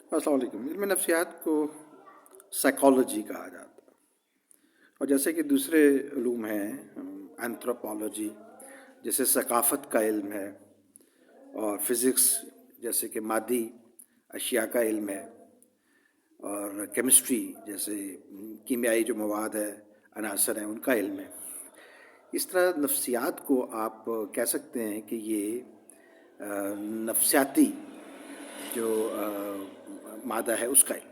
अस्सलाम वालेकुम। इल्म नफ्सियात को साइकोलॉजी कहा जाता है, और जैसे कि दूसरे उलूम हैं, एंथ्रोपोलॉजी जैसे सकाफ़त का इल्म है, और फिज़िक्स जैसे कि मादी अशिया का इल्म है, और केमिस्ट्री जैसे कीमियाई जो मवाद है, अनासर हैं, उनका इल्म है। इस तरह नफ्सियात को आप कह सकते हैं कि ये नफ्सियाती जो मादा है उसका इल्म।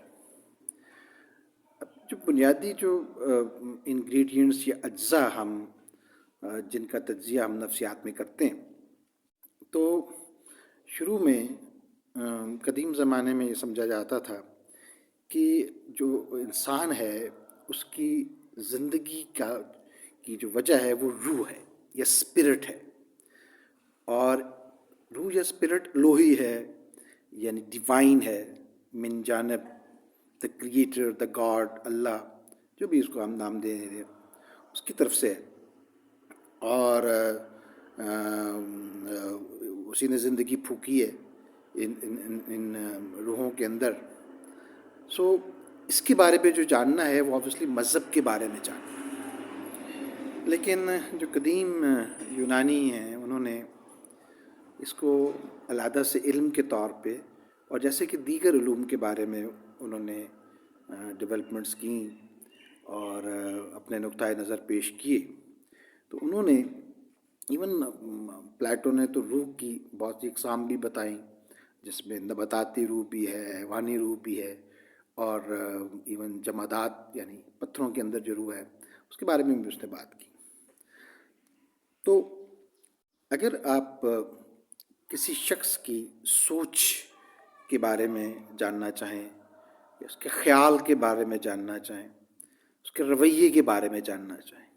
अब जो बुनियादी जो इंग्रेडिएंट्स या अज्जा हम जिनका तज्जिया हम नफ्सियात में करते हैं, तो शुरू में कदीम ज़माने में ये समझा जाता था कि जो इंसान है उसकी ज़िंदगी की जो वजह है वो रूह है या स्पिरिट है, और रूह या स्पिरिट लोही है, यानी डिवाइन है, मिन जानब द क्रिएटर, द गॉड, अल्लाह, जो भी इसको हम नाम दे दें, उसकी तरफ से है। और उसी ने ज़िंदगी फूकी है इन रूहों के अंदर। सो इसके बारे में जो जानना है वो ऑब्वियसली मज़हब के बारे में जानना है, लेकिन जो कदीम यूनानी हैं उन्होंने इसको अलहदा से इल्म के तौर पे, और जैसे कि दीगर उलूम के बारे में उन्होंने डेवलपमेंट्स की और अपने नुक्ता नज़र पेश किए, तो उन्होंने इवन प्लेटो ने तो रूह की बहुत सी अक़साम भी बताई, जिसमें नबाताती रूह भी है, हैवानी रूह भी है, और इवन जमादात यानी पत्थरों के अंदर जो रूह है उसके बारे में भी उसने बात की। तो अगर आप किसी शख्स की सोच के बारे में जानना चाहें, या उसके ख़्याल के बारे में जानना चाहें, उसके रवैये के बारे में जानना चाहें,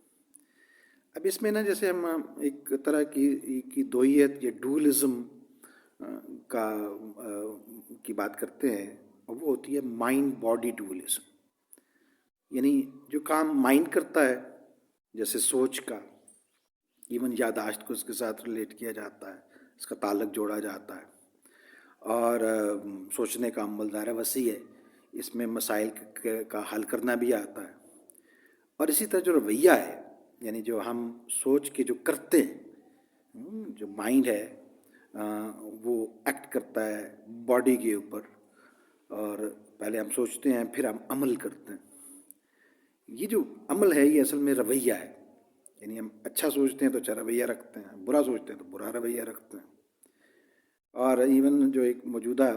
अब इसमें ना जैसे हम एक तरह की दोयत या डुअलिज़्म की बात करते हैं, और वो होती है माइंड बॉडी डुअलिज़्म। यानी जो काम माइंड करता है, जैसे सोच का, इवन यादाश्त को उसके साथ रिलेट किया जाता है, इसका ताल्लुक़ जोड़ा जाता है, और सोचने का अमल दायरा वसी है, इसमें मसाइल का हल करना भी आता है। और इसी तरह जो रवैया है, यानी जो हम सोच के जो करते हैं, जो माइंड है वो एक्ट करता है बॉडी के ऊपर, और पहले हम सोचते हैं फिर हम अमल करते हैं। ये जो अमल है ये असल में रवैया है, यानी हम अच्छा सोचते हैं तो अच्छा रवैया रखते हैं, बुरा सोचते हैं तो बुरा रवैया रखते हैं। और इवन जो एक मौजूदा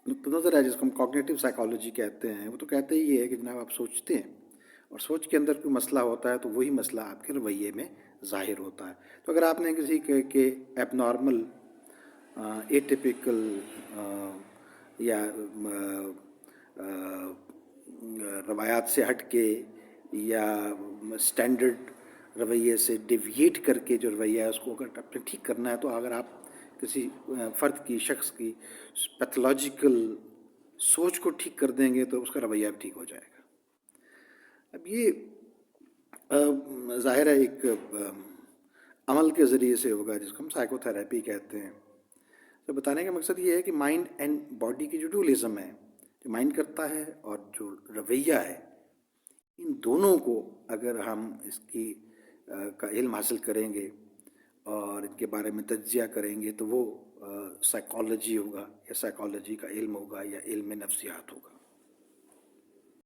नुक्ता नज़र है जिसको हम कॉग्निटिव साइकोलॉजी कहते हैं, वो तो कहते ही है कि जनाब आप सोचते हैं और सोच के अंदर कोई मसला होता है तो वही मसला आपके रवैये में ज़ाहिर होता है। तो अगर आपने किसी के एबनॉर्मल, एटिपिकल या रवायात से हट के या स्टैंडर्ड रवैये से डिविएट करके जो रवैया है उसको अगर आपने ठीक करना है, तो अगर आप किसी फ़र्द की, शख्स की पैथोलॉजिकल सोच को ठीक कर देंगे तो उसका रवैया भी ठीक हो जाएगा। अब ये ज़ाहिर है एक अमल के ज़रिए से होगा जिसको हम साइकोथेरेपी कहते हैं। तो बताने का मकसद ये है कि माइंड एंड बॉडी की जो डुअलिज़्म है, जो माइंड करता है और जो रवैया है, इन दोनों को अगर हम इसकी का इल्म हासिल करेंगे और इनके बारे में तज्जिया करेंगे तो वो साइकोलॉजी होगा, या साइकोलॉजी का इल्म होगा, या इल्म नफ्सियात होगा।